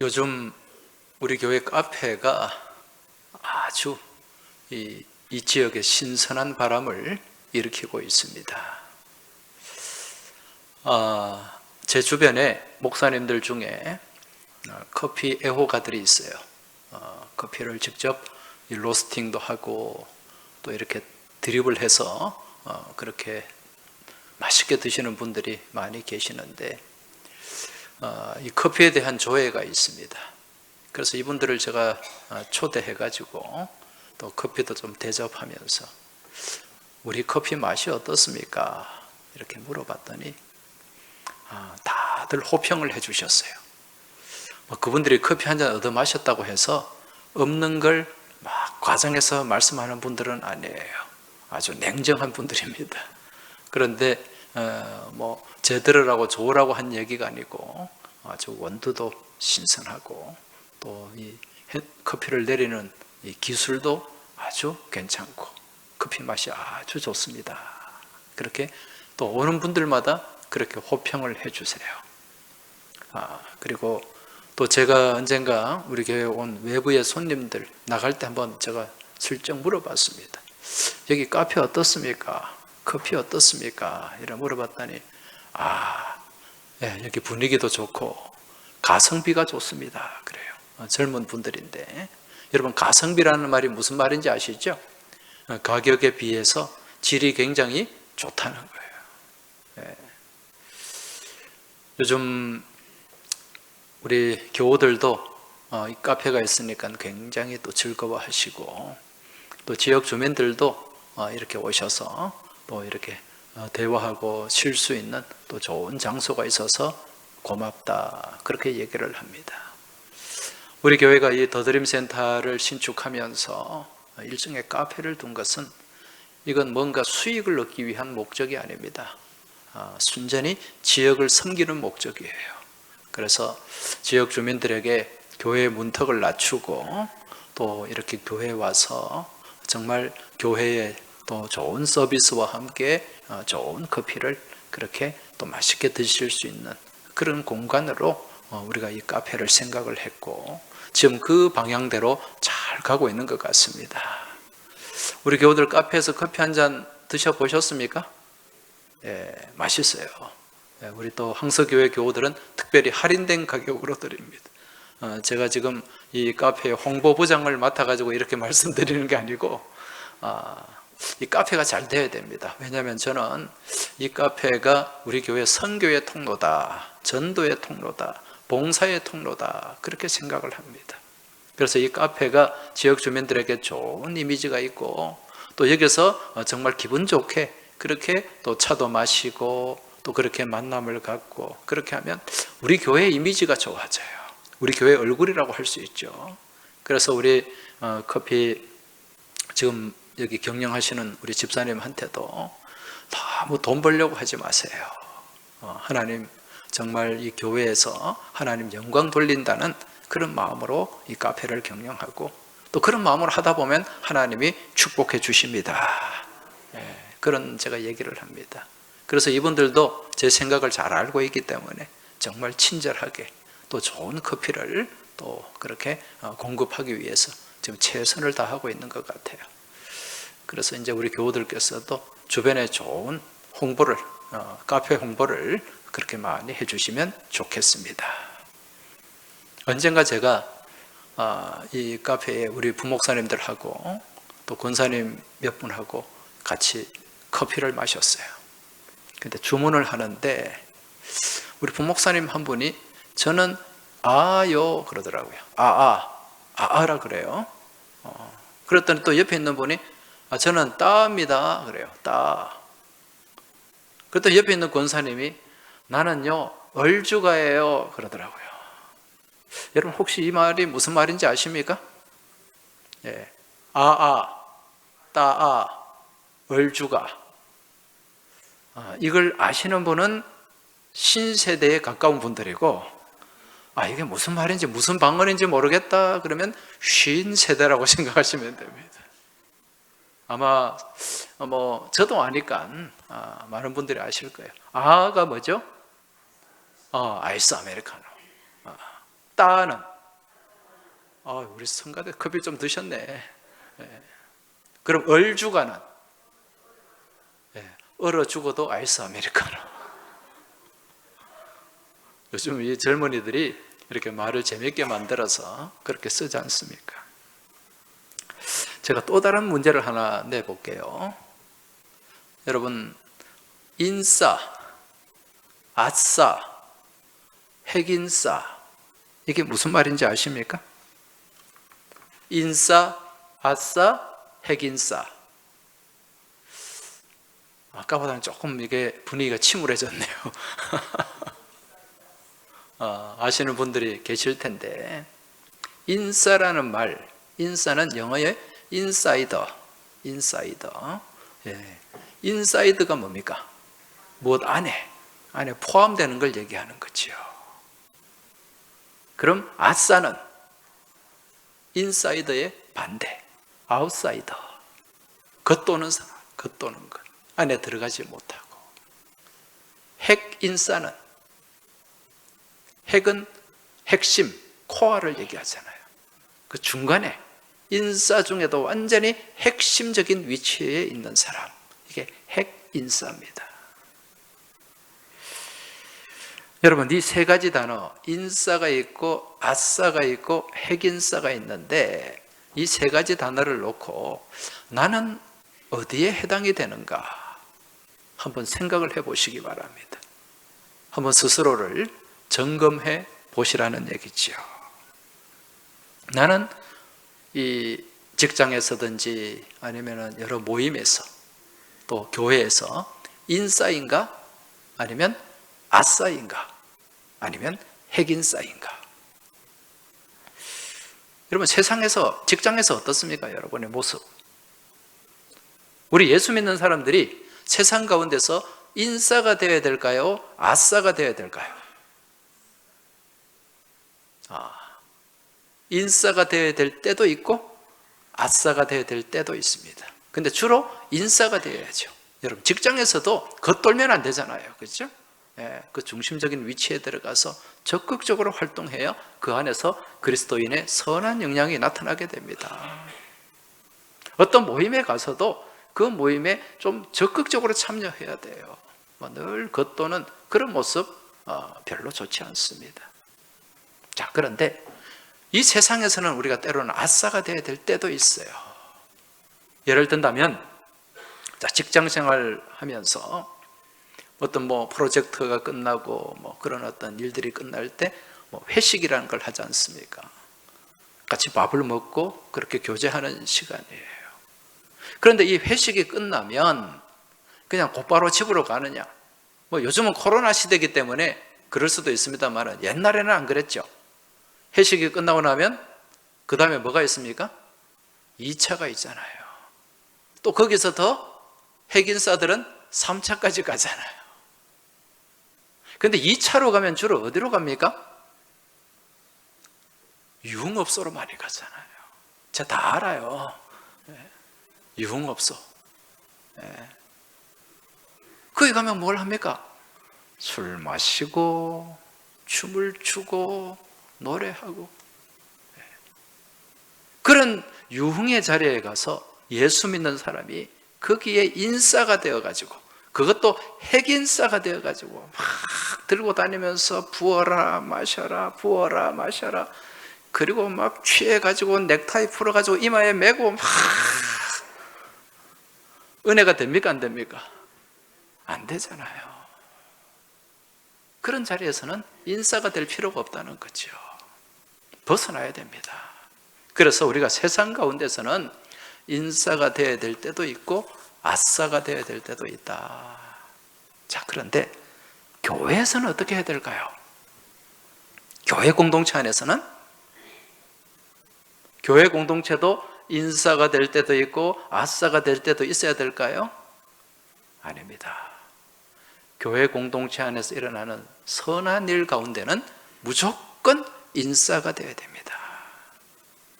요즘 우리 교회 카페가 아주 이 지역에 신선한 바람을 일으키고 있습니다. 제 주변에 목사님들 중에 커피 애호가들이 있어요. 커피를 직접 로스팅도 하고 또 이렇게 드립을 해서 그렇게 맛있게 드시는 분들이 많이 계시는데 이 커피에 대한 조예가 있습니다. 그래서 이분들을 제가 초대해 가지고 또 커피도 좀 대접하면서 우리 커피 맛이 어떻습니까? 이렇게 물어봤더니 다들 호평을 해 주셨어요. 그분들이 커피 한 잔 얻어 마셨다고 해서 없는 걸 막 과장해서 말씀하는 분들은 아니에요. 아주 냉정한 분들입니다. 그런데 제대로라고 좋으라고 한 얘기가 아니고 아주 원두도 신선하고 또 이 커피를 내리는 이 기술도 아주 괜찮고 커피 맛이 아주 좋습니다. 그렇게 또 오는 분들마다 그렇게 호평을 해주세요. 그리고 또 제가 언젠가 우리 교회에 온 외부의 손님들 나갈 때 한번 제가 슬쩍 물어봤습니다. 여기 카페 어떻습니까? 커피 어떻습니까? 이래 물어봤더니 여기 분위기도 좋고 가성비가 좋습니다. 그래요. 젊은 분들인데 여러분 가성비라는 말이 무슨 말인지 아시죠? 가격에 비해서 질이 굉장히 좋다는 거예요. 요즘 우리 교우들도 이 카페가 있으니까 굉장히 또 즐거워하시고 또 지역 주민들도 이렇게 오셔서 또 이렇게 대화하고 쉴 수 있는 또 좋은 장소가 있어서 고맙다 그렇게 얘기를 합니다. 우리 교회가 이 더드림 센터를 신축하면서 일종의 카페를 둔 것은 이건 뭔가 수익을 얻기 위한 목적이 아닙니다. 순전히 지역을 섬기는 목적이에요. 그래서 지역 주민들에게 교회의 문턱을 낮추고 또 이렇게 교회에 와서 정말 교회의 또 좋은 서비스와 함께 좋은 커피를 그렇게 또 맛있게 드실 수 있는 그런 공간으로 우리가 이 카페를 생각을 했고 지금 그 방향대로 잘 가고 있는 것 같습니다. 우리 교우들 카페에서 커피 한 잔 드셔보셨습니까? 맛있어요. 우리 또 항서교회 교우들은 특별히 할인된 가격으로 드립니다. 제가 지금 이 카페의 홍보부장을 맡아가지고 이렇게 말씀드리는 게 아니고 이 카페가 잘 돼야 됩니다. 왜냐하면 저는 이 카페가 우리 교회 선교의 통로다, 전도의 통로다, 봉사의 통로다 그렇게 생각을 합니다. 그래서 이 카페가 지역 주민들에게 좋은 이미지가 있고 또 여기서 정말 기분 좋게 그렇게 또 차도 마시고 또 그렇게 만남을 갖고 그렇게 하면 우리 교회의 이미지가 좋아져요. 우리 교회 얼굴이라고 할 수 있죠. 그래서 우리 커피 지금 여기 경영하시는 우리 집사님한테도 너무 돈 벌려고 하지 마세요. 하나님 정말 이 교회에서 하나님 영광 돌린다는 그런 마음으로 이 카페를 경영하고 또 그런 마음으로 하다 보면 하나님이 축복해 주십니다. 그런 제가 얘기를 합니다. 그래서 이분들도 제 생각을 잘 알고 있기 때문에 정말 친절하게 또 좋은 커피를 또 그렇게 공급하기 위해서 지금 최선을 다하고 있는 것 같아요. 그래서 이제 우리 교우들께서도 주변에 좋은 홍보를 카페 홍보를 그렇게 많이 해주시면 좋겠습니다. 언젠가 제가 이 카페에 우리 부목사님들하고 또 권사님 몇 분하고 같이 커피를 마셨어요. 근데 주문을 하는데 우리 부목사님 한 분이 저는 아요 그러더라고요. 아라 그래요. 그랬더니 또 옆에 있는 분이 저는 따입니다 그래요. 따. 그랬더니 옆에 있는 권사님이 나는요 얼주가예요 그러더라고요. 여러분 혹시 이 말이 무슨 말인지 아십니까? 따 얼주가. 이걸 아시는 분은 신세대에 가까운 분들이고 이게 무슨 말인지 무슨 방언인지 모르겠다 그러면 쉰세대라고 생각하시면 됩니다. 아마 저도 아니까 많은 분들이 아실 거예요. 아가 뭐죠? 아이스 아메리카노. 따는, 우리 성가대 커피 좀 드셨네. 그럼 얼주가는, 얼어 죽어도 아이스 아메리카노. 요즘 이 젊은이들이 이렇게 말을 재밌게 만들어서 그렇게 쓰지 않습니까? 제가 또 다른 문제를 하나 내볼게요. 여러분, 인싸, 아싸, 핵인싸, 이게 무슨 말인지 아십니까? 인싸, 아싸, 핵인싸. 아까보다는 조금 이게 분위기가 침울해졌네요. 아시는 분들이 계실 텐데, 인싸라는 말, 인싸는 영어의 인사이더. 인사이드가 뭡니까? 무엇 안에 포함되는 걸 얘기하는 거죠. 그럼 아싸는 인사이더의 반대, 아웃사이더. 겉도는 사람, 겉도는 것. 안에 들어가지 못하고. 핵인싸는, 핵은 핵심, 코어를 얘기하잖아요. 그 중간에 인싸 중에도 완전히 핵심적인 위치에 있는 사람, 이게 핵인싸입니다. 여러분, 이 세 가지 단어, 인싸가 있고 아싸가 있고 핵인싸가 있는데, 이 세 가지 단어를 놓고 나는 어디에 해당이 되는가 한번 생각을 해보시기 바랍니다. 한번 스스로를 점검해 보시라는 얘기죠. 나는 이 직장에서든지 아니면 여러 모임에서 또 교회에서 인싸인가 아니면 아싸인가 아니면 핵인싸인가. 여러분, 세상에서, 직장에서 어떻습니까? 여러분의 모습. 우리 예수 믿는 사람들이 세상 가운데서 인싸가 되어야 될까요? 아싸가 되어야 될까요? 인싸가 되어야 될 때도 있고 아싸가 되어야 될 때도 있습니다. 근데 주로 인싸가 되어야죠. 여러분, 직장에서도 겉돌면 안 되잖아요. 그렇죠? 그 중심적인 위치에 들어가서 적극적으로 활동해야 그 안에서 그리스도인의 선한 영향이 나타나게 됩니다. 어떤 모임에 가서도 그 모임에 좀 적극적으로 참여해야 돼요. 늘 겉도는 그런 모습 별로 좋지 않습니다. 자, 그런데 이 세상에서는 우리가 때로는 아싸가 되어야 될 때도 있어요. 예를 든다면, 직장 생활 하면서 어떤 프로젝트가 끝나고 그런 어떤 일들이 끝날 때 회식이라는 걸 하지 않습니까? 같이 밥을 먹고 그렇게 교제하는 시간이에요. 그런데 이 회식이 끝나면 그냥 곧바로 집으로 가느냐? 요즘은 코로나 시대이기 때문에 그럴 수도 있습니다만 옛날에는 안 그랬죠. 회식이 끝나고 나면 그 다음에 뭐가 있습니까? 2차가 있잖아요. 또 거기서 더 핵인싸들은 3차까지 가잖아요. 근데 2차로 가면 주로 어디로 갑니까? 유흥업소로 많이 가잖아요. 제가 다 알아요. 유흥업소. 거기 가면 뭘 합니까? 술 마시고 춤을 추고 노래하고. 그런 유흥의 자리에 가서 예수 믿는 사람이 거기에 인싸가 되어가지고, 그것도 핵인싸가 되어가지고 막 들고 다니면서 부어라 마셔라 부어라 마셔라, 그리고 막 취해가지고 넥타이 풀어가지고 이마에 메고 막 은혜가 됩니까? 안 됩니까? 안 되잖아요. 그런 자리에서는 인싸가 될 필요가 없다는 거죠. 벗어나야 됩니다. 그래서 우리가 세상 가운데서는 인싸가 되어야 될 때도 있고 아싸가 되어야 될 때도 있다. 자, 그런데 교회에서는 어떻게 해야 될까요? 교회 공동체 안에서는, 교회 공동체도 인싸가 될 때도 있고 아싸가 될 때도 있어야 될까요? 아닙니다. 교회 공동체 안에서 일어나는 선한 일 가운데는 무조건 인싸가 되어야 됩니다.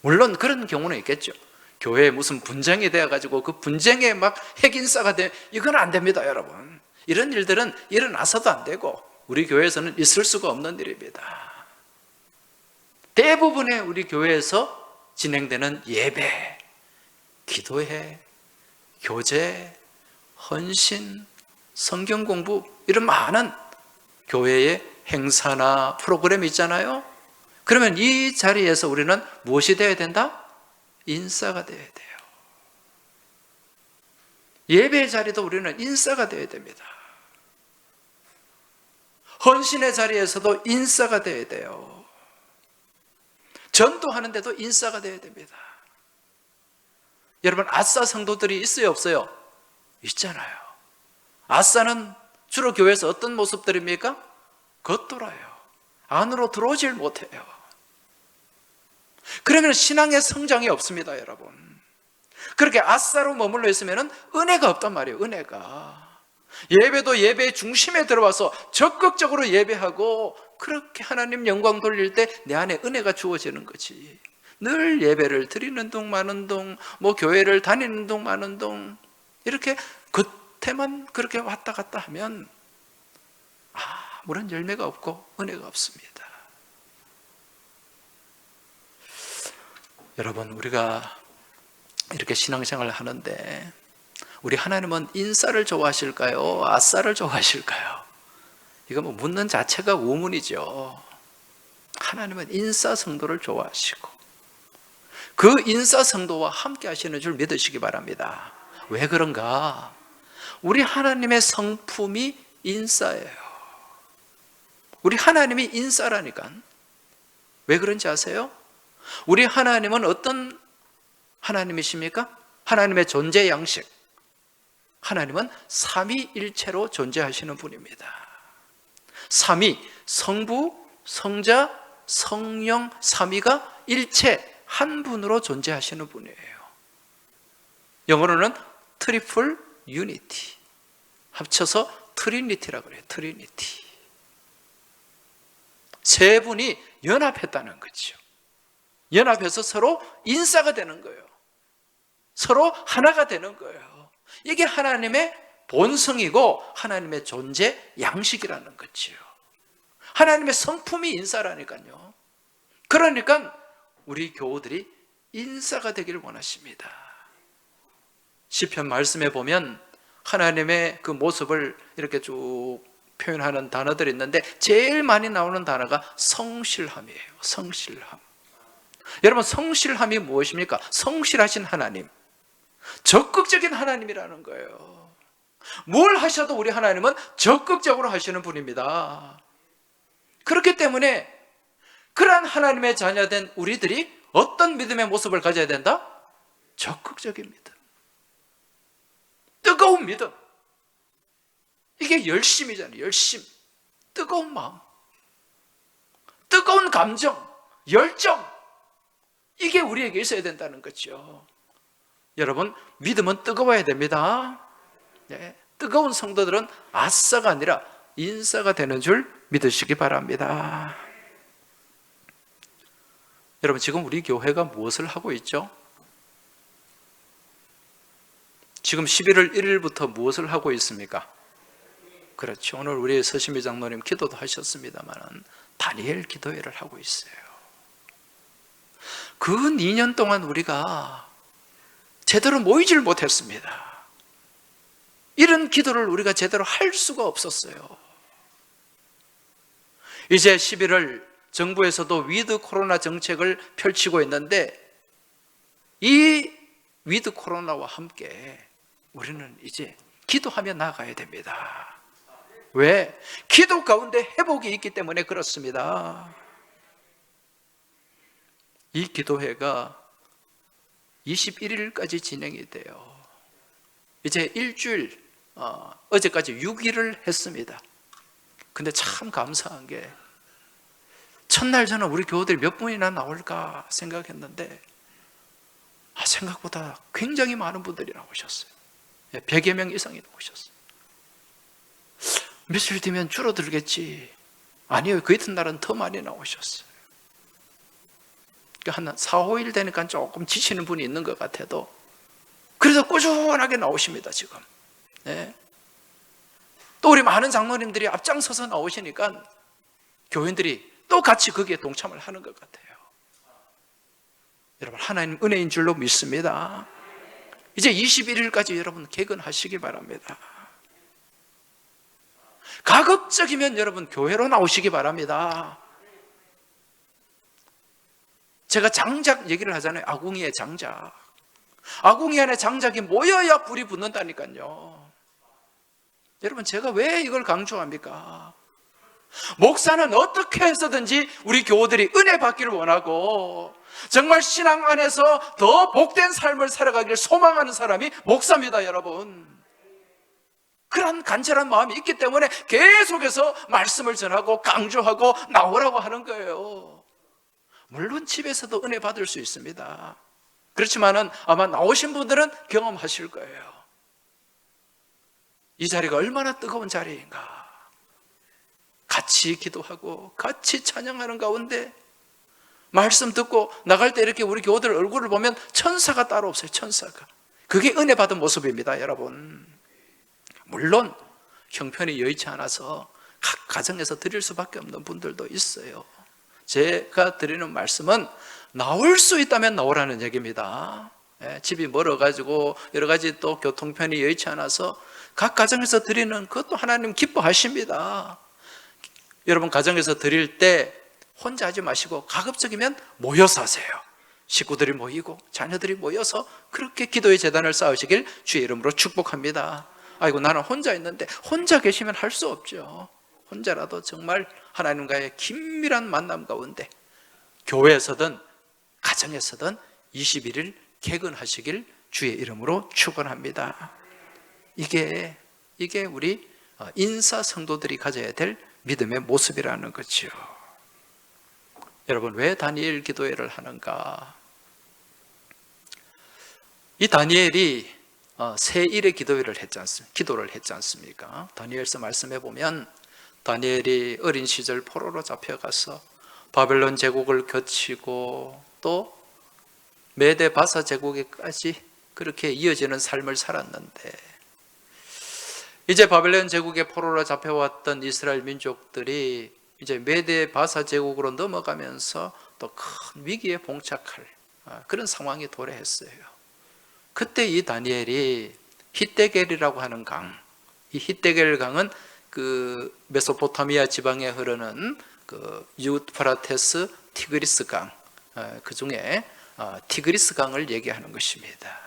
물론 그런 경우는 있겠죠. 교회에 무슨 분쟁이 되어가지고 그 분쟁에 막 핵인싸가 돼, 이건 안 됩니다, 여러분. 이런 일들은 일어나서도 안 되고 우리 교회에서는 있을 수가 없는 일입니다. 대부분의 우리 교회에서 진행되는 예배, 기도회, 교제, 헌신, 성경 공부, 이런 많은 교회의 행사나 프로그램이 있잖아요. 그러면 이 자리에서 우리는 무엇이 되어야 된다? 인싸가 되어야 돼요. 예배의 자리도 우리는 인싸가 되어야 됩니다. 헌신의 자리에서도 인싸가 되어야 돼요. 전도하는데도 인싸가 되어야 됩니다. 여러분, 아싸 성도들이 있어요, 없어요? 있잖아요. 아싸는 주로 교회에서 어떤 모습들입니까? 겉돌아요. 안으로 들어오질 못해요. 그러면 신앙의 성장이 없습니다, 여러분. 그렇게 아싸로 머물러 있으면 은혜가 없단 말이에요, 은혜가. 예배도 예배의 중심에 들어와서 적극적으로 예배하고 그렇게 하나님 영광 돌릴 때 내 안에 은혜가 주어지는 거지. 늘 예배를 드리는 동 마는 동, 교회를 다니는 동 마는 동, 이렇게 겉에만 그렇게 왔다 갔다 하면 아무런 열매가 없고 은혜가 없습니다. 여러분, 우리가 이렇게 신앙생활을 하는데 우리 하나님은 인싸를 좋아하실까요? 아싸를 좋아하실까요? 이거 묻는 자체가 우문이죠. 하나님은 인싸 성도를 좋아하시고 그 인싸 성도와 함께 하시는 줄 믿으시기 바랍니다. 왜 그런가? 우리 하나님의 성품이 인싸예요. 우리 하나님이 인싸라니까. 왜 그런지 아세요? 우리 하나님은 어떤 하나님이십니까? 하나님의 존재 양식. 하나님은 삼위일체로 존재하시는 분입니다. 삼위, 성부, 성자, 성령, 삼위가 일체 한 분으로 존재하시는 분이에요. 영어로는 트리플 유니티, 합쳐서 트리니티라고 그래요. 트리니티. 세 분이 연합했다는 거죠. 연합해서 서로 인싸가 되는 거예요. 서로 하나가 되는 거예요. 이게 하나님의 본성이고 하나님의 존재 양식이라는 거죠. 하나님의 성품이 인싸라니까요. 그러니까 우리 교우들이 인싸가 되기를 원하십니다. 시편 말씀에 보면 하나님의 그 모습을 이렇게 쭉 표현하는 단어들이 있는데 제일 많이 나오는 단어가 성실함이에요. 성실함. 여러분, 성실함이 무엇입니까? 성실하신 하나님, 적극적인 하나님이라는 거예요. 뭘 하셔도 우리 하나님은 적극적으로 하시는 분입니다. 그렇기 때문에 그러한 하나님의 자녀된 우리들이 어떤 믿음의 모습을 가져야 된다? 적극적인 믿음, 뜨거운 믿음. 이게 열심이잖아요. 열심, 뜨거운 마음, 뜨거운 감정, 열정. 이게 우리에게 있어야 된다는 거죠. 여러분, 믿음은 뜨거워야 됩니다. 네, 뜨거운 성도들은 아싸가 아니라 인싸가 되는 줄 믿으시기 바랍니다. 여러분, 지금 우리 교회가 무엇을 하고 있죠? 지금 11월 1일부터 무엇을 하고 있습니까? 그렇죠. 오늘 우리 서심희 장로님 기도도 하셨습니다만 다니엘 기도회를 하고 있어요. 그 2년 동안 우리가 제대로 모이질 못했습니다. 이런 기도를 우리가 제대로 할 수가 없었어요. 이제 11월 정부에서도 위드 코로나 정책을 펼치고 있는데 이 위드 코로나와 함께 우리는 이제 기도하며 나아가야 됩니다. 왜? 기도 가운데 회복이 있기 때문에 그렇습니다. 이 기도회가 21일까지 진행이 돼요. 이제 일주일, 어제까지 6일을 했습니다. 근데 참 감사한 게 첫날 저는 우리 교우들이 몇 분이나 나올까 생각했는데 생각보다 굉장히 많은 분들이 나오셨어요. 100여 명 이상이 나오셨어요. 며칠 뒤면 줄어들겠지. 아니요, 그 이튿날은 더 많이 나오셨어요. 한 4, 5일 되니까 조금 지치는 분이 있는 것 같아도 그래도 꾸준하게 나오십니다, 지금. 네. 또 우리 많은 장로님들이 앞장서서 나오시니까 교인들이 또 같이 거기에 동참을 하는 것 같아요. 여러분 하나님 은혜인 줄로 믿습니다. 이제 21일까지 여러분 개근하시기 바랍니다. 가급적이면 여러분 교회로 나오시기 바랍니다. 제가 장작 얘기를 하잖아요. 아궁이의 장작. 아궁이 안에 장작이 모여야 불이 붙는다니까요. 여러분 제가 왜 이걸 강조합니까? 목사는 어떻게 해서든지 우리 교우들이 은혜 받기를 원하고 정말 신앙 안에서 더 복된 삶을 살아가기를 소망하는 사람이 목사입니다, 여러분. 그런 간절한 마음이 있기 때문에 계속해서 말씀을 전하고 강조하고 나오라고 하는 거예요. 물론 집에서도 은혜 받을 수 있습니다. 그렇지만은 아마 나오신 분들은 경험하실 거예요. 이 자리가 얼마나 뜨거운 자리인가. 같이 기도하고 같이 찬양하는 가운데 말씀 듣고 나갈 때 이렇게 우리 교우들 얼굴을 보면 천사가 따로 없어요. 천사가. 그게 은혜 받은 모습입니다, 여러분. 물론 형편이 여의치 않아서 각 가정에서 드릴 수밖에 없는 분들도 있어요. 제가 드리는 말씀은 나올 수 있다면 나오라는 얘기입니다. 집이 멀어가지고 여러 가지 또 교통편이 여의치 않아서 각 가정에서 드리는 그것도 하나님 기뻐하십니다. 여러분 가정에서 드릴 때 혼자 하지 마시고 가급적이면 모여서 하세요. 식구들이 모이고 자녀들이 모여서 그렇게 기도의 재단을 쌓으시길 주의 이름으로 축복합니다. 아이고 나는 혼자 있는데, 혼자 계시면 할 수 없죠. 혼자라도 정말 하나님과의 긴밀한 만남 가운데 교회에서든 가정에서든 21일 개근하시길 주의 이름으로 축원합니다. 이게 우리 인사 성도들이 가져야 될 믿음의 모습이라는 거죠. 여러분 왜 다니엘 기도회를 하는가? 이 다니엘이 세 일의 기도를 했지 않습니까? 다니엘서 말씀해 보면 다니엘이 어린 시절 포로로 잡혀가서 바벨론 제국을 거치고 또 메데 바사 제국에까지 그렇게 이어지는 삶을 살았는데, 이제 바벨론 제국의 포로로 잡혀왔던 이스라엘 민족들이 이제 메데 바사 제국으로 넘어가면서 또 큰 위기에 봉착할 그런 상황이 도래했어요. 그때 이 다니엘이 히데겔이라고 하는 강, 이 히데겔 강은 그 메소포타미아 지방에 흐르는 그 유프라테스 티그리스 강, 그 중에 티그리스 강을 얘기하는 것입니다.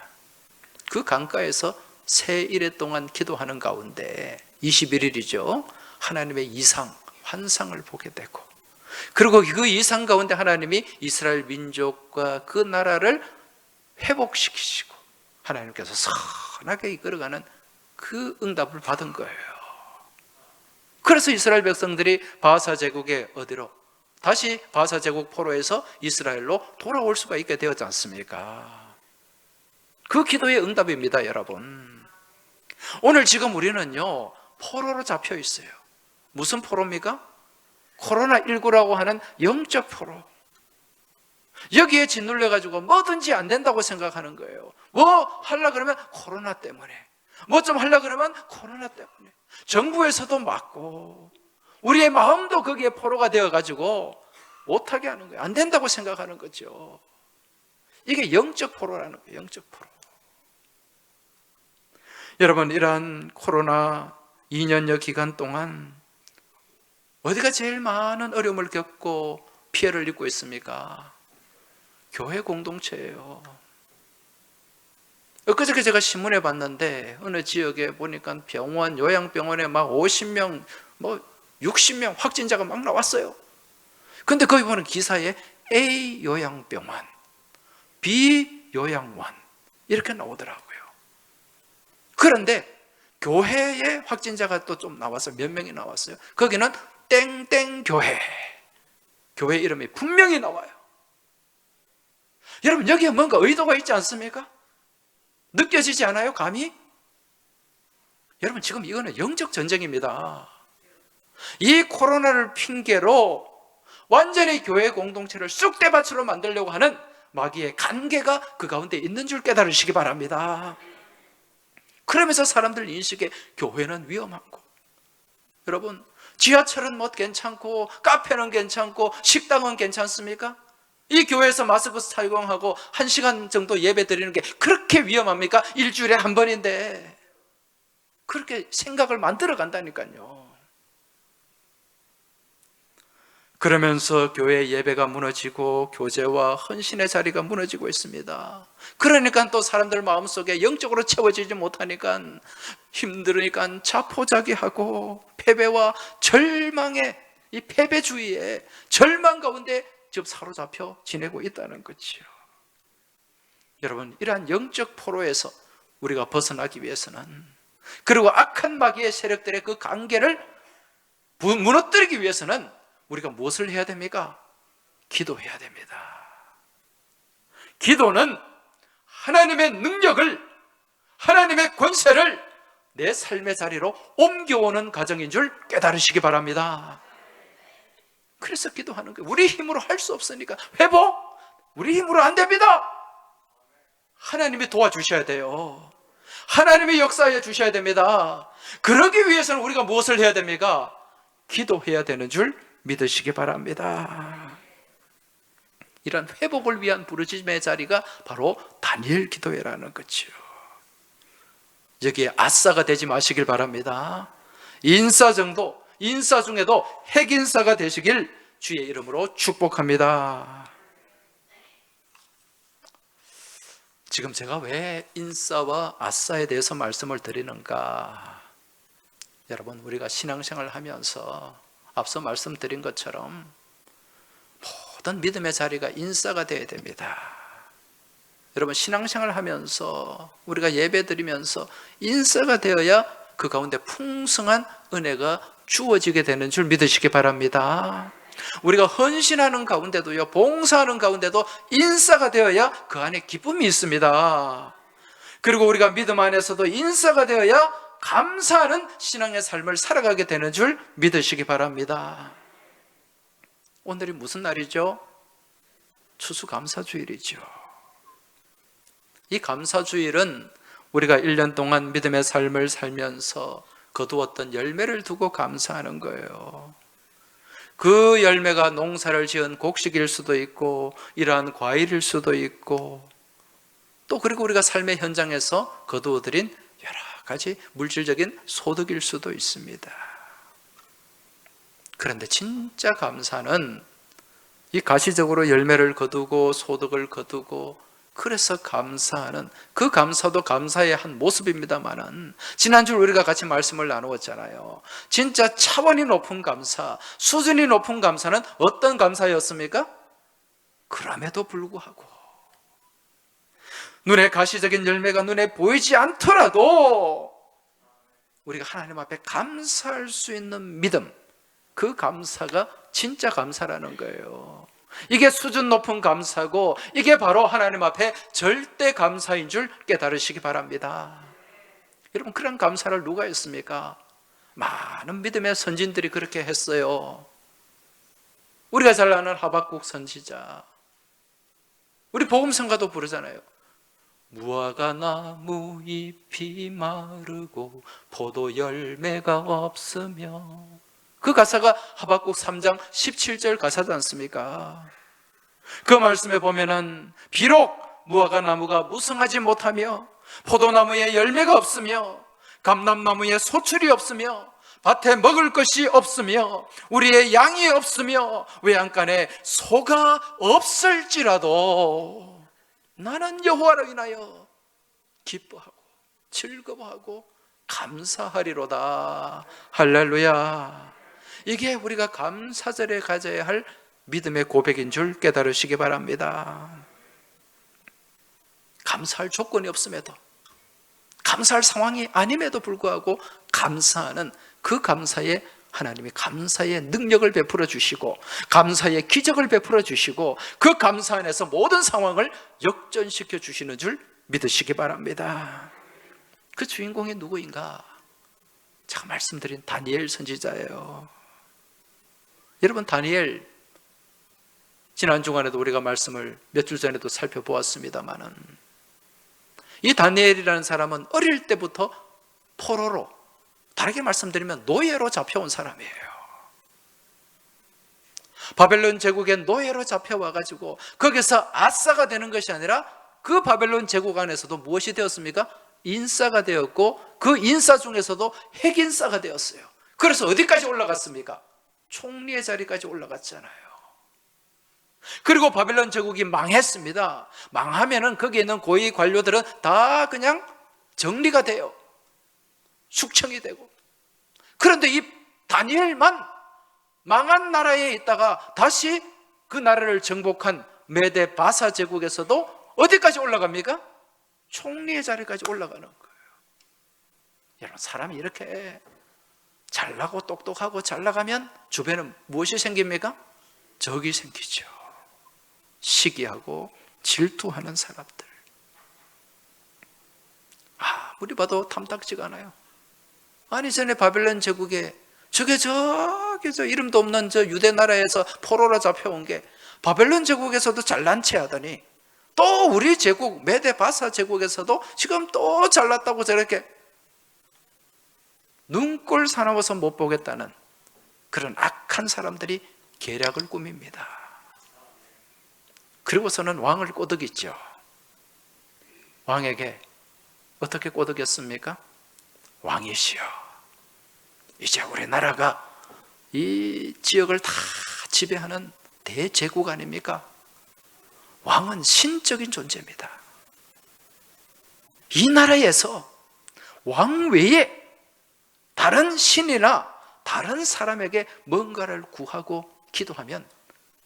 그 강가에서 세 일에 동안 기도하는 가운데 21일이죠. 하나님의 이상, 환상을 보게 되고, 그리고 그 이상 가운데 하나님이 이스라엘 민족과 그 나라를 회복시키시고 하나님께서 선하게 이끌어가는 그 응답을 받은 거예요. 그래서 이스라엘 백성들이 바사 제국의 어디로, 다시 바사 제국 포로에서 이스라엘로 돌아올 수가 있게 되었지 않습니까? 그 기도의 응답입니다, 여러분. 오늘 지금 우리는요 포로로 잡혀 있어요. 무슨 포로입니까? 코로나19라고 하는 영적 포로. 여기에 짓눌려가지고 뭐든지 안 된다고 생각하는 거예요. 뭐 하려고 그러면 코로나 때문에, 뭐 좀 하려고 그러면 코로나 때문에, 정부에서도 막고 우리의 마음도 거기에 포로가 되어가지고 못하게 하는 거예요. 안 된다고 생각하는 거죠. 이게 영적 포로라는 거예요. 영적 포로. 여러분 이러한 코로나 2년여 기간 동안 어디가 제일 많은 어려움을 겪고 피해를 입고 있습니까? 교회 공동체예요. 엊그저께 제가 신문에 봤는데 어느 지역에 보니까 병원, 요양병원에 막 50명, 뭐 60명 확진자가 막 나왔어요. 근데 거기 보는 기사에 A 요양병원, B 요양원 이렇게 나오더라고요. 그런데 교회에 확진자가 또 좀 나왔어요. 몇 명이 나왔어요. 거기는 땡땡 교회, 교회 이름이 분명히 나와요. 여러분 여기에 뭔가 의도가 있지 않습니까? 느껴지지 않아요? 감히? 여러분 지금 이거는 영적 전쟁입니다. 이 코로나를 핑계로 완전히 교회 공동체를 쑥대밭으로 만들려고 하는 마귀의 간계가 그 가운데 있는 줄 깨달으시기 바랍니다. 그러면서 사람들 인식에 교회는 위험한 거. 여러분 지하철은 뭐 괜찮고 카페는 괜찮고 식당은 괜찮습니까? 이 교회에서 마스크 착용하고 1시간 정도 예배 드리는 게 그렇게 위험합니까? 일주일에 한 번인데. 그렇게 생각을 만들어 간다니까요. 그러면서 교회 예배가 무너지고 교제와 헌신의 자리가 무너지고 있습니다. 그러니까 또 사람들 마음속에 영적으로 채워지지 못하니까 힘들으니까 자포자기하고 패배와 절망의 이 패배주의에 절망 가운데 지금 사로잡혀 지내고 있다는 거죠. 여러분, 이러한 영적 포로에서 우리가 벗어나기 위해서는, 그리고 악한 마귀의 세력들의 그 관계를 무너뜨리기 위해서는 우리가 무엇을 해야 됩니까? 기도해야 됩니다. 기도는 하나님의 능력을, 하나님의 권세를 내 삶의 자리로 옮겨오는 과정인 줄 깨달으시기 바랍니다. 그래서 기도하는 거예요. 우리 힘으로 할 수 없으니까. 회복? 우리 힘으로 안 됩니다. 하나님이 도와주셔야 돼요. 하나님이 역사해 주셔야 됩니다. 그러기 위해서는 우리가 무엇을 해야 됩니까? 기도해야 되는 줄 믿으시기 바랍니다. 이런 회복을 위한 부르짖음의 자리가 바로 다니엘 기도회라는 거죠. 여기에 아싸가 되지 마시길 바랍니다. 인사 중에도 핵인사가 되시길 주의 이름으로 축복합니다. 지금 제가 왜 인사와 아싸에 대해서 말씀을 드리는가? 여러분, 우리가 신앙생활을 하면서 앞서 말씀드린 것처럼 모든 믿음의 자리가 인사가 되어야 됩니다. 여러분, 신앙생활을 하면서 우리가 예배드리면서 인사가 되어야 그 가운데 풍성한 은혜가 주어지게 되는 줄 믿으시기 바랍니다. 우리가 헌신하는 가운데도요, 봉사하는 가운데도 인사가 되어야 그 안에 기쁨이 있습니다. 그리고 우리가 믿음 안에서도 인사가 되어야 감사하는 신앙의 삶을 살아가게 되는 줄 믿으시기 바랍니다. 오늘이 무슨 날이죠? 추수감사주일이죠. 이 감사주일은 우리가 1년 동안 믿음의 삶을 살면서 거두었던 열매를 두고 감사하는 거예요. 그 열매가 농사를 지은 곡식일 수도 있고 이러한 과일일 수도 있고, 또 그리고 우리가 삶의 현장에서 거두어들인 여러 가지 물질적인 소득일 수도 있습니다. 그런데 진짜 감사는 이 가시적으로 열매를 거두고 소득을 거두고, 그래서 감사하는 그 감사도 감사의 한 모습입니다만은, 지난주 우리가 같이 말씀을 나누었잖아요. 진짜 차원이 높은 감사, 수준이 높은 감사는 어떤 감사였습니까? 그럼에도 불구하고 눈에 가시적인 열매가 눈에 보이지 않더라도 우리가 하나님 앞에 감사할 수 있는 믿음, 그 감사가 진짜 감사라는 거예요. 이게 수준 높은 감사고, 이게 바로 하나님 앞에 절대 감사인 줄 깨달으시기 바랍니다. 여러분, 그런 감사를 누가 했습니까? 많은 믿음의 선진들이 그렇게 했어요. 우리가 잘 아는 하박국 선지자, 우리 복음성가도 부르잖아요. 무화과 나무 잎이 마르고 포도 열매가 없으며, 그 가사가 하박국 3장 17절 가사지 않습니까? 그 말씀에 보면은 비록 무화과 나무가 무성하지 못하며 포도나무에 열매가 없으며 감람나무에 소출이 없으며 밭에 먹을 것이 없으며 우리의 양이 없으며 외양간에 소가 없을지라도 나는 여호와로 인하여 기뻐하고 즐거워하고 감사하리로다. 할렐루야. 이게 우리가 감사절에 가져야 할 믿음의 고백인 줄 깨달으시기 바랍니다. 감사할 조건이 없음에도, 감사할 상황이 아님에도 불구하고 감사하는 그 감사에 하나님이 감사의 능력을 베풀어 주시고 감사의 기적을 베풀어 주시고 그 감사 안에서 모든 상황을 역전시켜 주시는 줄 믿으시기 바랍니다. 그 주인공이 누구인가? 제가 말씀드린 다니엘 선지자예요. 여러분, 다니엘, 지난 주간에도 우리가 말씀을 몇 주 전에도 살펴보았습니다마는, 이 다니엘이라는 사람은 어릴 때부터 포로로, 다르게 말씀드리면 노예로 잡혀온 사람이에요. 바벨론 제국의 노예로 잡혀와가지고 거기서 아싸가 되는 것이 아니라 그 바벨론 제국 안에서도 무엇이 되었습니까? 인싸가 되었고 그 인싸 중에서도 핵인싸가 되었어요. 그래서 어디까지 올라갔습니까? 총리의 자리까지 올라갔잖아요. 그리고 바벨론 제국이 망했습니다. 망하면은 거기에 있는 고위 관료들은 다 그냥 정리가 돼요. 숙청이 되고. 그런데 이 다니엘만 망한 나라에 있다가 다시 그 나라를 정복한 메데 바사 제국에서도 어디까지 올라갑니까? 총리의 자리까지 올라가는 거예요. 여러분, 사람이 이렇게 잘나고 똑똑하고 잘 나가면 주변에 무엇이 생깁니까? 적이 생기죠. 시기하고 질투하는 사람들. 아무리 봐도 탐탁지가 않아요. 아니, 전에 바벨론 제국에 저기 저 이름도 없는 저 유대 나라에서 포로로 잡혀온 게 바벨론 제국에서도 잘난 체 하더니 또 우리 제국 메데 바사 제국에서도 지금 또 잘났다고 저렇게 눈꼴 사나워서 못 보겠다는 그런 악한 사람들이 계략을 꾸밉니다. 그리고서는 왕을 꼬드겼죠. 왕에게 어떻게 꼬드겼습니까? 왕이시여, 이제 우리나라가 이 지역을 다 지배하는 대제국 아닙니까? 왕은 신적인 존재입니다. 이 나라에서 왕 외에 다른 신이나 다른 사람에게 뭔가를 구하고 기도하면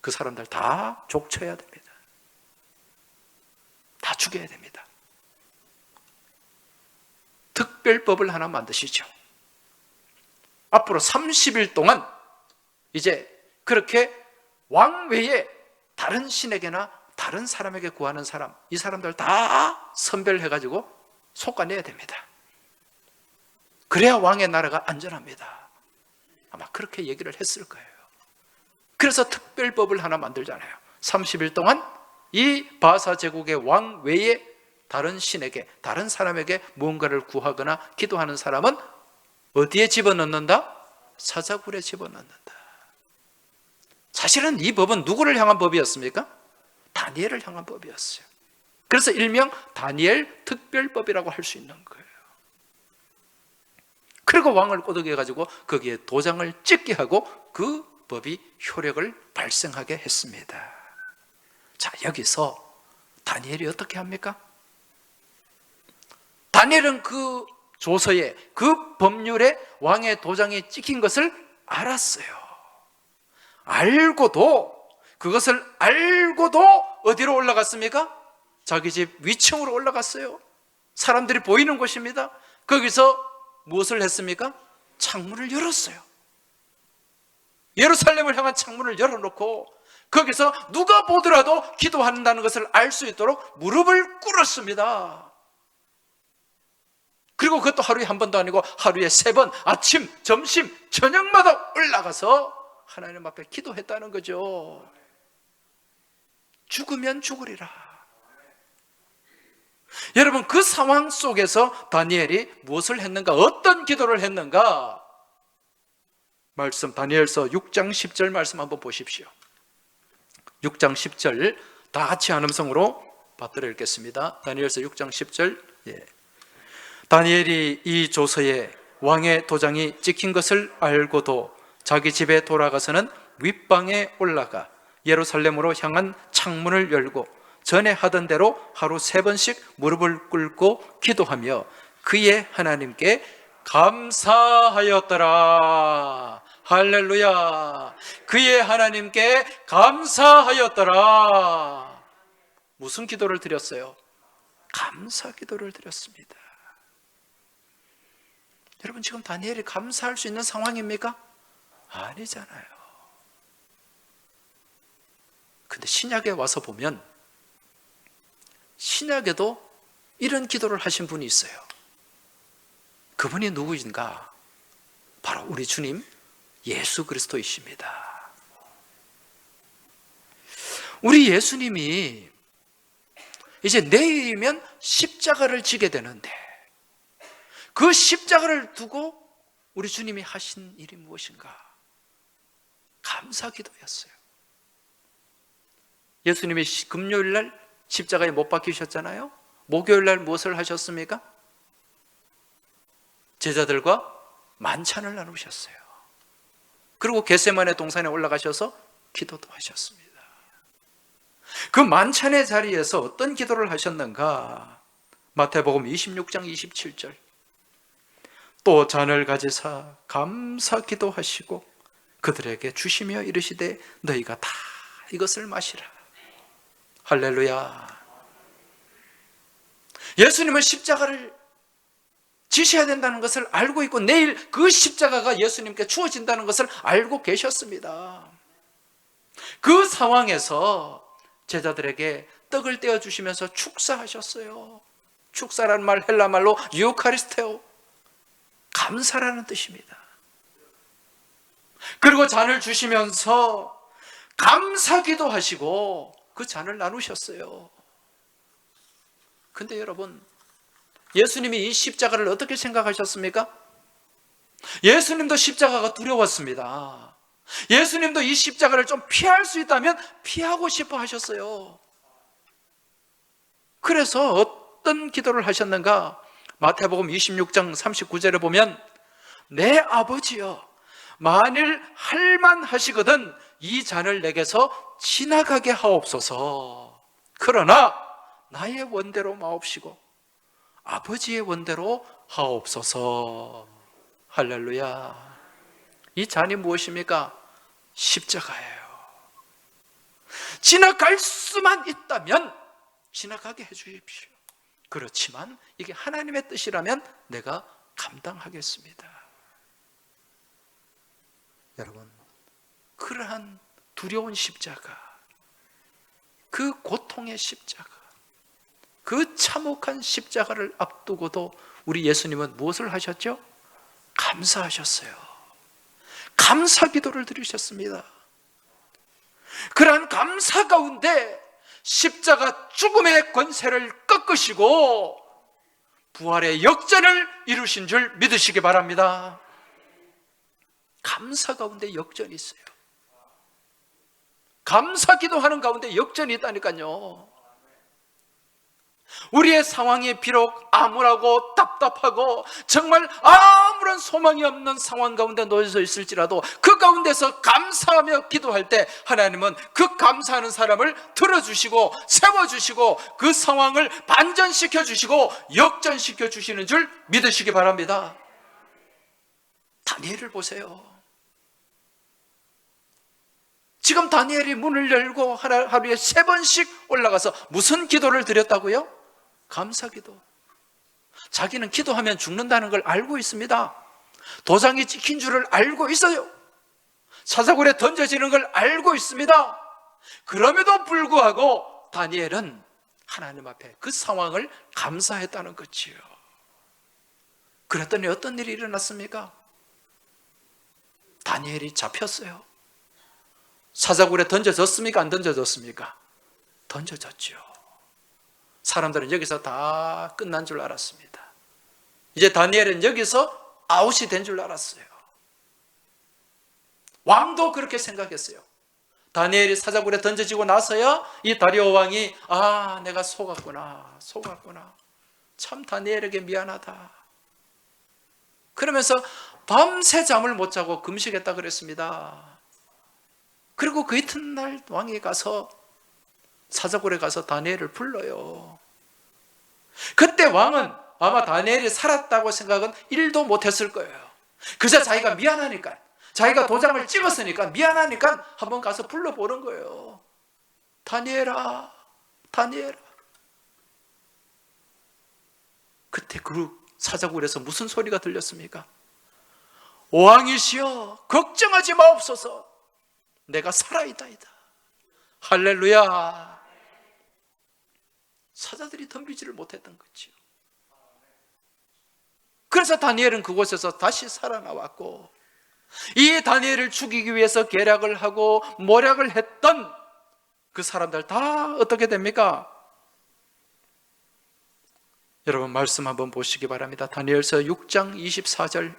그 사람들 다 족쳐야 됩니다. 다 죽여야 됩니다. 특별법을 하나 만드시죠. 앞으로 30일 동안 이제 그렇게 왕 외에 다른 신에게나 다른 사람에게 구하는 사람, 이 사람들 다 선별해가지고 솎아내야 됩니다. 그래야 왕의 나라가 안전합니다. 아마 그렇게 얘기를 했을 거예요. 그래서 특별법을 하나 만들잖아요. 30일 동안 이 바사 제국의 왕 외에 다른 신에게, 다른 사람에게 무언가를 구하거나 기도하는 사람은 어디에 집어넣는다? 사자굴에 집어넣는다. 사실은 이 법은 누구를 향한 법이었습니까? 다니엘을 향한 법이었어요. 그래서 일명 다니엘 특별법이라고 할 수 있는 거예요. 그리고 왕을 꼬드겨가지고 거기에 도장을 찍게 하고 그 법이 효력을 발생하게 했습니다. 자, 여기서 다니엘이 어떻게 합니까? 다니엘은 그 조서에, 그 법률에 왕의 도장이 찍힌 것을 알았어요. 그것을 알고도 어디로 올라갔습니까? 자기 집 위층으로 올라갔어요. 사람들이 보이는 곳입니다. 거기서 무엇을 했습니까? 창문을 열었어요. 예루살렘을 향한 창문을 열어놓고 거기서 누가 보더라도 기도한다는 것을 알 수 있도록 무릎을 꿇었습니다. 그리고 그것도 하루에 한 번도 아니고 하루에 3번, 아침, 점심, 저녁마다 올라가서 하나님 앞에 기도했다는 거죠. 죽으면 죽으리라. 여러분, 그 상황 속에서 다니엘이 무엇을 했는가? 어떤 기도를 했는가? 말씀, 다니엘서 6장 10절 말씀 한번 보십시오. 6장 10절 다 같이 한 음성으로 받들어 읽겠습니다. 다니엘서 6장 10절. 다니엘이 이 조서에 왕의 도장이 찍힌 것을 알고도 자기 집에 돌아가서는 윗방에 올라가 예루살렘으로 향한 창문을 열고 전에 하던 대로 하루 3번씩 무릎을 꿇고 기도하며 그의 하나님께 감사하였더라. 할렐루야. 그의 하나님께 감사하였더라. 무슨 기도를 드렸어요? 감사 기도를 드렸습니다. 여러분, 지금 다니엘이 감사할 수 있는 상황입니까? 아니잖아요. 근데 신약에 와서 보면 신약에도 이런 기도를 하신 분이 있어요. 그분이 누구인가? 바로 우리 주님 예수 그리스도이십니다. 우리 예수님이 이제 내일이면 십자가를 지게 되는데 그 십자가를 두고 우리 주님이 하신 일이 무엇인가? 감사 기도였어요. 예수님이 금요일 날 십자가에 못 박히셨잖아요. 목요일 날 무엇을 하셨습니까? 제자들과 만찬을 나누셨어요. 그리고 겟세마네 동산에 올라가셔서 기도도 하셨습니다. 그 만찬의 자리에서 어떤 기도를 하셨는가? 마태복음 26장 27절. 또 잔을 가지사 감사 기도하시고 그들에게 주시며 이르시되 너희가 다 이것을 마시라. 할렐루야. 예수님은 십자가를 지셔야 된다는 것을 알고 있고 내일 그 십자가가 예수님께 주어진다는 것을 알고 계셨습니다. 그 상황에서 제자들에게 떡을 떼어주시면서 축사하셨어요. 축사라는 말 헬라말로 유카리스테오, 감사라는 뜻입니다. 그리고 잔을 주시면서 감사기도 하시고 그 잔을 나누셨어요. 근데 여러분, 예수님이 이 십자가를 어떻게 생각하셨습니까? 예수님도 십자가가 두려웠습니다. 예수님도 이 십자가를 좀 피할 수 있다면 피하고 싶어 하셨어요. 그래서 어떤 기도를 하셨는가? 마태복음 26장 39절에 보면 내 아버지여, 만일 할만하시거든 이 잔을 내게서 지나가게 하옵소서. 그러나 나의 원대로 마옵시고 아버지의 원대로 하옵소서. 할렐루야. 이 잔이 무엇입니까? 십자가예요. 지나갈 수만 있다면 지나가게 해주십시오. 그렇지만 이게 하나님의 뜻이라면 내가 감당하겠습니다. 여러분, 그러한 두려운 십자가, 그 고통의 십자가, 그 참혹한 십자가를 앞두고도 우리 예수님은 무엇을 하셨죠? 감사하셨어요. 감사 기도를 드리셨습니다. 그러한 감사 가운데 십자가 죽음의 권세를 꺾으시고 부활의 역전을 이루신 줄 믿으시기 바랍니다. 감사 가운데 역전이 있어요. 감사 기도하는 가운데 역전이 있다니까요. 우리의 상황이 비록 암울하고 답답하고 정말 아무런 소망이 없는 상황 가운데 놓여져 있을지라도 그 가운데서 감사하며 기도할 때 하나님은 그 감사하는 사람을 들어주시고 세워주시고 그 상황을 반전시켜 주시고 역전시켜 주시는 줄 믿으시기 바랍니다. 다니엘을 보세요. 지금 다니엘이 문을 열고 하루에 3번씩 올라가서 무슨 기도를 드렸다고요? 감사기도. 자기는 기도하면 죽는다는 걸 알고 있습니다. 도장이 찍힌 줄을 알고 있어요. 사자굴에 던져지는 걸 알고 있습니다. 그럼에도 불구하고 다니엘은 하나님 앞에 그 상황을 감사했다는 거지요. 그랬더니 어떤 일이 일어났습니까? 다니엘이 잡혔어요. 사자굴에 던져졌습니까? 안 던져졌습니까? 던져졌죠. 사람들은 여기서 다 끝난 줄 알았습니다. 이제 다니엘은 여기서 아웃이 된 줄 알았어요. 왕도 그렇게 생각했어요. 다니엘이 사자굴에 던져지고 나서야 이 다리오 왕이 내가 속았구나. 참 다니엘에게 미안하다. 그러면서 밤새 잠을 못 자고 금식했다 그랬습니다. 그리고 그 이튿날 왕이 가서 사자굴에 가서 다니엘을 불러요. 그때 왕은 아마 다니엘이 살았다고 생각은 1도 못했을 거예요. 그저 자기가 미안하니까, 자기가 도장을 찍었으니까 미안하니까 한번 가서 불러보는 거예요. 다니엘아, 다니엘아. 그때 그 사자굴에서 무슨 소리가 들렸습니까? 왕이시여, 걱정하지 마옵소서. 내가 살아있다이다. 할렐루야. 사자들이 덤비지를 못했던 거죠. 그래서 다니엘은 그곳에서 다시 살아나왔고, 이 다니엘을 죽이기 위해서 계략을 하고 모략을 했던 그 사람들 다 어떻게 됩니까? 여러분 말씀 한번 보시기 바랍니다. 다니엘서 6장 24절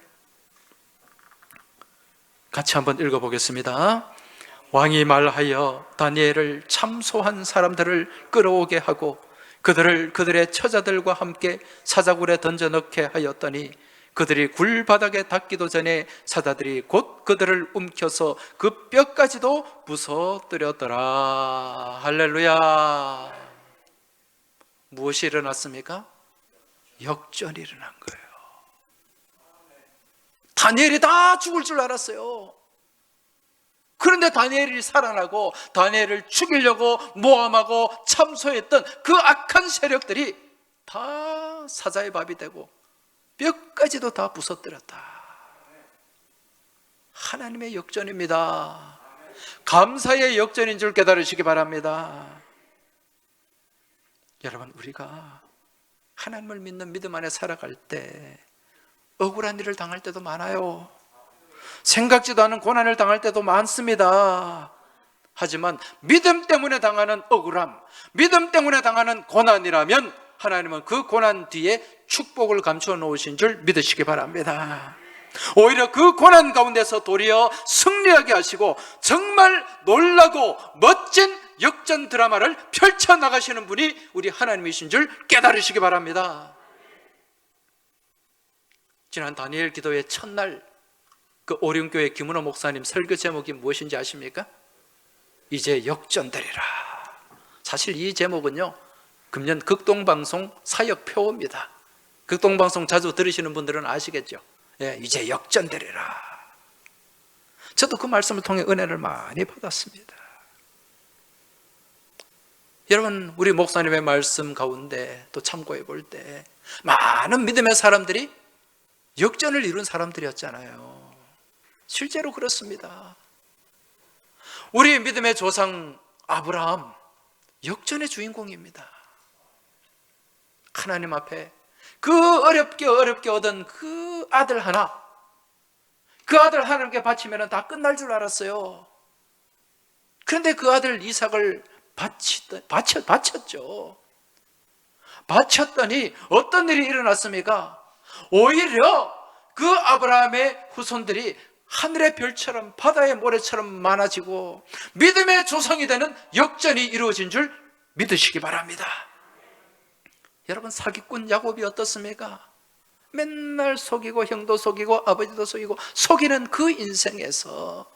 같이 한번 읽어보겠습니다. 왕이 말하여 다니엘을 참소한 사람들을 끌어오게 하고 그들의 처자들과 함께 사자굴에 던져넣게 하였더니 그들이 굴바닥에 닿기도 전에 사자들이 곧 그들을 움켜서 그 뼈까지도 부서뜨렸더라. 할렐루야. 무엇이 일어났습니까? 역전이 일어난 거예요. 다니엘이 다 죽을 줄 알았어요. 그런데 다니엘이 살아나고 다니엘을 죽이려고 모함하고 참소했던 그 악한 세력들이 다 사자의 밥이 되고 뼈까지도 다 부서뜨렸다. 하나님의 역전입니다. 감사의 역전인 줄 깨달으시기 바랍니다. 여러분, 우리가 하나님을 믿는 믿음 안에 살아갈 때 억울한 일을 당할 때도 많아요. 생각지도 않은 고난을 당할 때도 많습니다. 하지만 믿음 때문에 당하는 억울함, 믿음 때문에 당하는 고난이라면 하나님은 그 고난 뒤에 축복을 감추어 놓으신 줄 믿으시기 바랍니다. 오히려 그 고난 가운데서 도리어 승리하게 하시고 정말 놀라고 멋진 역전 드라마를 펼쳐나가시는 분이 우리 하나님이신 줄 깨달으시기 바랍니다. 지난 다니엘 기도의 첫날 그 오륜교회 김은호 목사님 설교 제목이 무엇인지 아십니까? 이제 역전되리라. 사실 이 제목은요, 금년 극동방송 사역표입니다. 극동방송 자주 들으시는 분들은 아시겠죠? 예, 이제 역전되리라. 저도 그 말씀을 통해 은혜를 많이 받았습니다. 여러분, 우리 목사님의 말씀 가운데 또 참고해 볼 때 많은 믿음의 사람들이 역전을 이룬 사람들이었잖아요. 실제로 그렇습니다. 우리 믿음의 조상 아브라함, 역전의 주인공입니다. 하나님 앞에 그 어렵게 얻은 그 아들 하나, 그 아들 하나님께 바치면 다 끝날 줄 알았어요. 그런데 그 아들 이삭을 바쳤죠. 바쳤더니 어떤 일이 일어났습니까? 오히려 그 아브라함의 후손들이 하늘의 별처럼 바다의 모래처럼 많아지고 믿음의 조상이 되는 역전이 이루어진 줄 믿으시기 바랍니다. 여러분, 사기꾼 야곱이 어떻습니까? 맨날 속이고 형도 속이고 아버지도 속이고 속이는 그 인생에서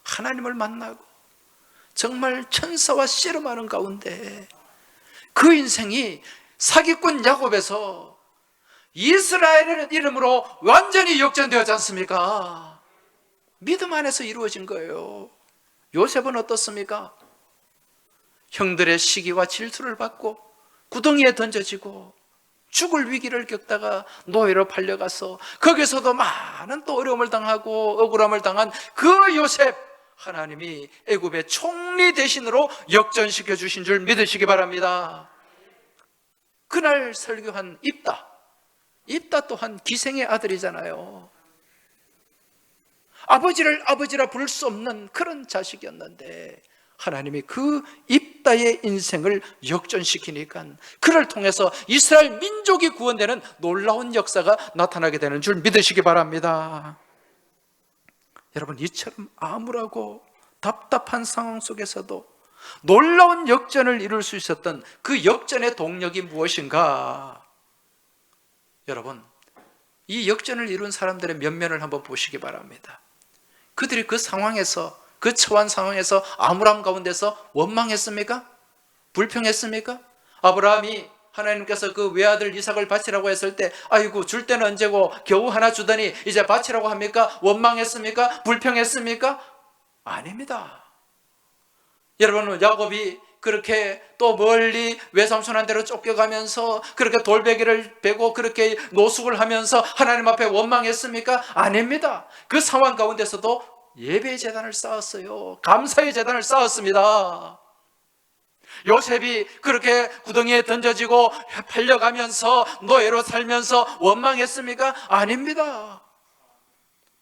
하나님을 만나고 정말 천사와 씨름하는 가운데 그 인생이 사기꾼 야곱에서 이스라엘이라는 이름으로 완전히 역전되었지 않습니까? 믿음 안에서 이루어진 거예요. 요셉은 어떻습니까? 형들의 시기와 질투를 받고 구덩이에 던져지고 죽을 위기를 겪다가 노예로 팔려가서 거기서도 많은 또 어려움을 당하고 억울함을 당한 그 요셉, 하나님이 애굽의 총리 대신으로 역전시켜 주신 줄 믿으시기 바랍니다. 그날 설교한 입다 또한 기생의 아들이잖아요. 아버지를 아버지라 부를 수 없는 그런 자식이었는데 하나님이 그 입다의 인생을 역전시키니까 그를 통해서 이스라엘 민족이 구원되는 놀라운 역사가 나타나게 되는 줄 믿으시기 바랍니다. 여러분, 이처럼 암울하고 답답한 상황 속에서도 놀라운 역전을 이룰 수 있었던 그 역전의 동력이 무엇인가? 여러분, 이 역전을 이룬 사람들의 면면을 한번 보시기 바랍니다. 그들이 그 상황에서, 그 처한 상황에서 암울함 가운데서 원망했습니까? 불평했습니까? 아브라함이 하나님께서 그 외아들 이삭을 바치라고 했을 때 아이고 줄 때는 언제고 겨우 하나 주더니 이제 바치라고 합니까? 원망했습니까? 불평했습니까? 아닙니다. 여러분, 야곱이 그렇게 또 멀리 외삼촌한테로 쫓겨가면서 그렇게 돌베개를 베고 그렇게 노숙을 하면서 하나님 앞에 원망했습니까? 아닙니다. 그 상황 가운데서도 예배의 제단을 쌓았어요. 감사의 제단을 쌓았습니다. 요셉이 그렇게 구덩이에 던져지고 팔려가면서 노예로 살면서 원망했습니까? 아닙니다.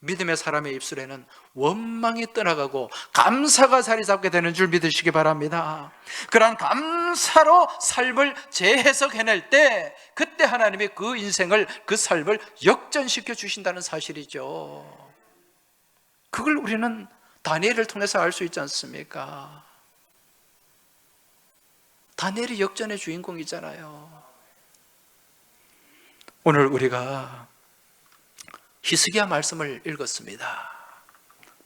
믿음의 사람의 입술에는 원망이 떠나가고 감사가 자리 잡게 되는 줄 믿으시기 바랍니다. 그러한 감사로 삶을 재해석해낼 때 그때 하나님이 그 인생을, 그 삶을 역전시켜 주신다는 사실이죠. 그걸 우리는 다니엘을 통해서 알 수 있지 않습니까? 다니엘이 역전의 주인공이잖아요. 오늘 우리가 히스기야 말씀을 읽었습니다.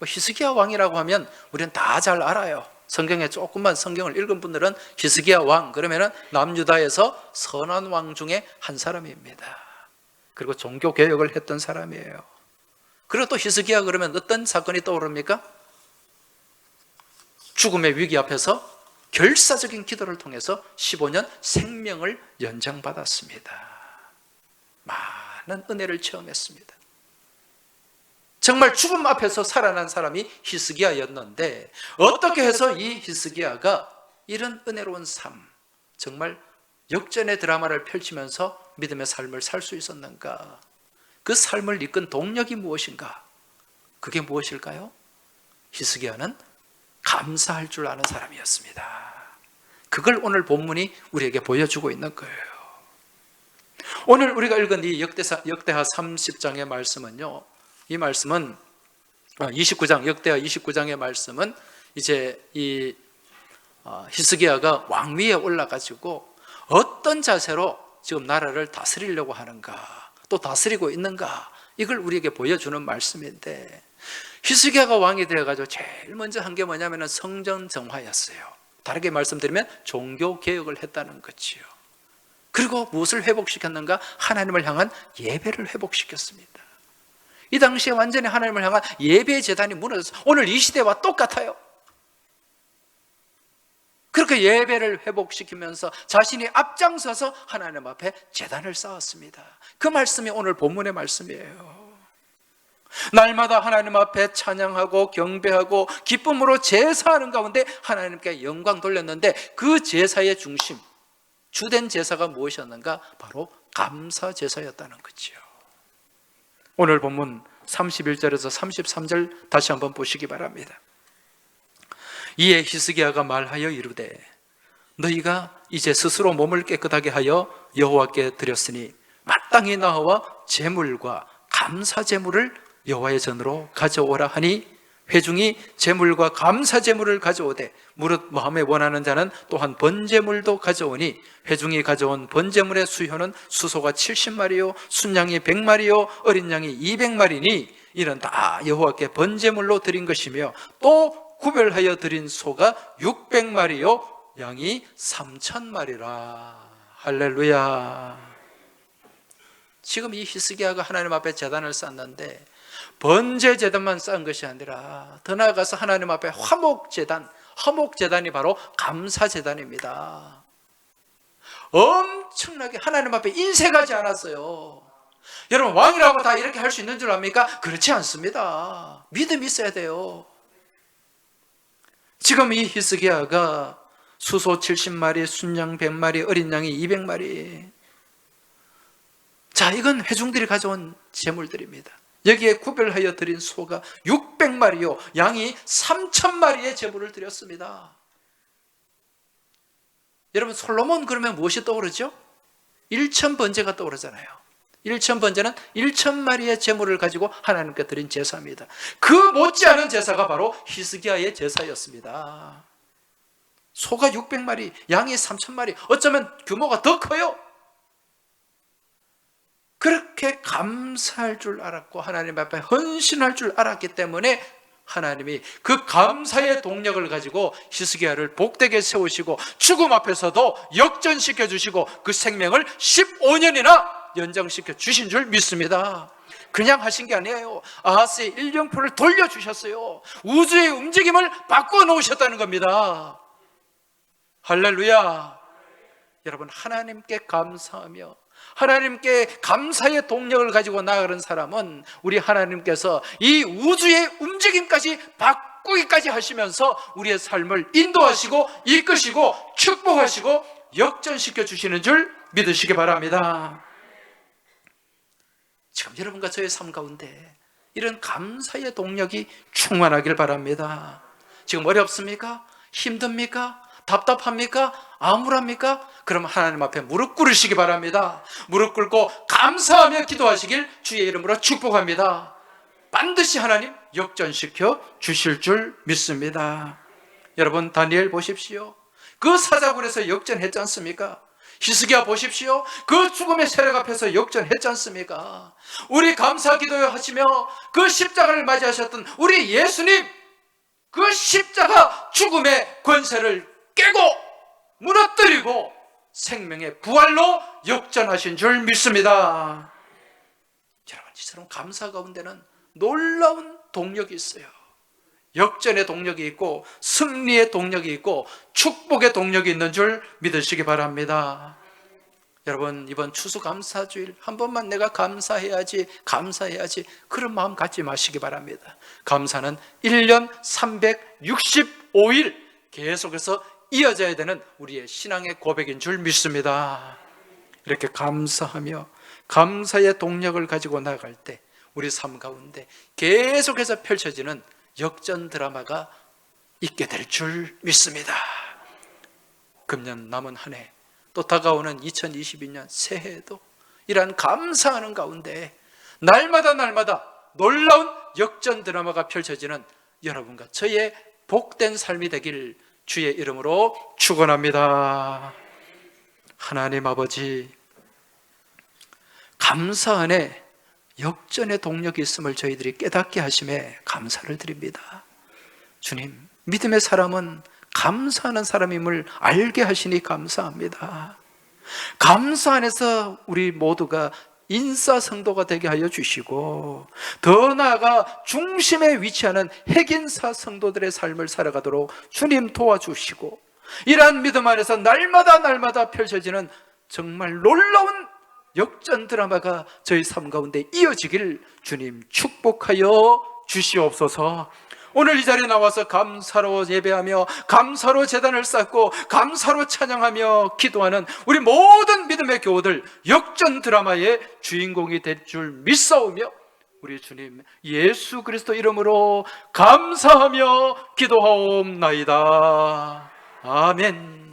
히스기야 왕이라고 하면 우리는 다 잘 알아요. 성경에 조금만 성경을 읽은 분들은 히스기야 왕 그러면은 남유다에서 선한 왕 중에 한 사람입니다. 그리고 종교 개혁을 했던 사람이에요. 그리고 또 히스기야 그러면 어떤 사건이 떠오릅니까? 죽음의 위기 앞에서 결사적인 기도를 통해서 15년 생명을 연장받았습니다. 많은 은혜를 체험했습니다. 정말 죽음 앞에서 살아난 사람이 히스기야였는데 어떻게 해서 이 히스기야가 이런 은혜로운 삶, 정말 역전의 드라마를 펼치면서 믿음의 삶을 살 수 있었는가? 그 삶을 이끈 동력이 무엇인가? 그게 무엇일까요? 히스기야는 감사할 줄 아는 사람이었습니다. 그걸 오늘 본문이 우리에게 보여주고 있는 거예요. 오늘 우리가 읽은 이 역대하 30장의 말씀은요, 이 말씀은 29장, 역대하 29장의 말씀은 이제 이 히스기야가 왕위에 올라가지고 어떤 자세로 지금 나라를 다스리려고 하는가, 또 다스리고 있는가, 이걸 우리에게 보여주는 말씀인데, 히스기야가 왕이 되어가지고 제일 먼저 한 게 뭐냐면 성전 정화였어요. 다르게 말씀드리면 종교 개혁을 했다는 거지요. 그리고 무엇을 회복시켰는가? 하나님을 향한 예배를 회복시켰습니다. 이 당시에 완전히 하나님을 향한 예배 제단이 무너졌어요. 오늘 이 시대와 똑같아요. 그렇게 예배를 회복시키면서 자신이 앞장서서 하나님 앞에 제단을 쌓았습니다. 그 말씀이 오늘 본문의 말씀이에요. 날마다 하나님 앞에 찬양하고 경배하고 기쁨으로 제사하는 가운데 하나님께 영광 돌렸는데, 그 제사의 중심, 주된 제사가 무엇이었는가? 바로 감사 제사였다는 거죠. 오늘 본문 31절에서 33절 다시 한번 보시기 바랍니다. 이에 히스기야가 말하여 이르되 너희가 이제 스스로 몸을 깨끗하게 하여 여호와께 드렸으니 마땅히 나와 제물과 감사 제물을 여호와의 전으로 가져오라 하니, 회중이 제물과 감사 제물을 가져오되 무릇 마음에 원하는 자는 또한 번제물도 가져오니, 회중이 가져온 번제물의 수효는 수소가 70마리요 순양이 100마리요 어린 양이 200마리니 이는 다 여호와께 번제물로 드린 것이며, 또 구별하여 드린 소가 600마리요 양이 3000마리라. 할렐루야. 지금 이 히스기야가 하나님 앞에 제단을 쌓는데 번제 제단만 쌓은 것이 아니라 더 나아가서 하나님 앞에 화목 제단이 바로 감사 제단입니다. 엄청나게 하나님 앞에 인색하지 않았어요. 여러분, 왕이라고 다 이렇게 할 수 있는 줄 압니까? 그렇지 않습니다. 믿음이 있어야 돼요. 지금 이 히스기야가 수소 70마리, 순양 100마리, 어린 양이 200마리. 자, 이건 회중들이 가져온 제물들입니다. 여기에 구별하여 드린 소가 600마리요 양이 3000마리의 제물을 드렸습니다. 여러분, 솔로몬 그러면 무엇이 떠오르죠? 1000번제가 떠오르잖아요. 1000번제는 1000마리의 제물을 가지고 하나님께 드린 제사입니다. 그 못지않은 제사가 바로 히스기야의 제사였습니다. 소가 600마리, 양이 3000마리, 어쩌면 규모가 더 커요. 그렇게 감사할 줄 알았고 하나님 앞에 헌신할 줄 알았기 때문에 하나님이 그 감사의 동력을 가지고 히스기야를 복되게 세우시고 죽음 앞에서도 역전시켜 주시고 그 생명을 15년이나 연장시켜 주신 줄 믿습니다. 그냥 하신 게 아니에요. 아하스의 일령표를 돌려주셨어요. 우주의 움직임을 바꿔 놓으셨다는 겁니다. 할렐루야. 여러분, 하나님께 감사하며 하나님께 감사의 동력을 가지고 나아가는 사람은 우리 하나님께서 이 우주의 움직임까지 바꾸기까지 하시면서 우리의 삶을 인도하시고 이끄시고 축복하시고 역전시켜 주시는 줄 믿으시기 바랍니다. 지금 여러분과 저의 삶 가운데 이런 감사의 동력이 충만하길 바랍니다. 지금 어렵습니까? 힘듭니까? 답답합니까? 암울합니까? 그럼 하나님 앞에 무릎 꿇으시기 바랍니다. 무릎 꿇고 감사하며 기도하시길 주의 이름으로 축복합니다. 반드시 하나님 역전시켜 주실 줄 믿습니다. 여러분, 다니엘 보십시오. 그 사자굴에서 역전했지 않습니까? 히스기야 보십시오. 그 죽음의 세력 앞에서 역전했지 않습니까? 우리 감사 기도하시며 그 십자가를 맞이하셨던 우리 예수님, 그 십자가 죽음의 권세를 깨고 무너뜨리고 생명의 부활로 역전하신 줄 믿습니다. 여러분, 이처럼 감사 가운데는 놀라운 동력이 있어요. 역전의 동력이 있고 승리의 동력이 있고 축복의 동력이 있는 줄 믿으시기 바랍니다. 여러분, 이번 추수감사주일 한 번만 내가 감사해야지 그런 마음 갖지 마시기 바랍니다. 감사는 1년 365일 계속해서 이어져야 되는 우리의 신앙의 고백인 줄 믿습니다. 이렇게 감사하며 감사의 동력을 가지고 나아갈 때 우리 삶 가운데 계속해서 펼쳐지는 역전 드라마가 있게 될 줄 믿습니다. 금년 남은 한 해, 또 다가오는 2022년 새해에도 이러한 감사하는 가운데 날마다 놀라운 역전 드라마가 펼쳐지는 여러분과 저의 복된 삶이 되길 주의 이름으로 축원합니다. 하나님 아버지, 감사 안에 역전의 동력이 있음을 저희들이 깨닫게 하심에 감사를 드립니다. 주님, 믿음의 사람은 감사하는 사람임을 알게 하시니 감사합니다. 감사 안에서 우리 모두가 인사성도가 되게 하여 주시고, 더 나아가 중심에 위치하는 핵인사 성도들의 삶을 살아가도록 주님 도와주시고, 이러한 믿음 안에서 날마다 펼쳐지는 정말 놀라운 역전 드라마가 저희 삶 가운데 이어지길 주님 축복하여 주시옵소서. 오늘 이 자리에 나와서 감사로 예배하며 감사로 제단을 쌓고 감사로 찬양하며 기도하는 우리 모든 믿음의 교우들 역전 드라마의 주인공이 될 줄 믿사오며 우리 주님 예수 그리스도 이름으로 감사하며 기도하옵나이다. 아멘.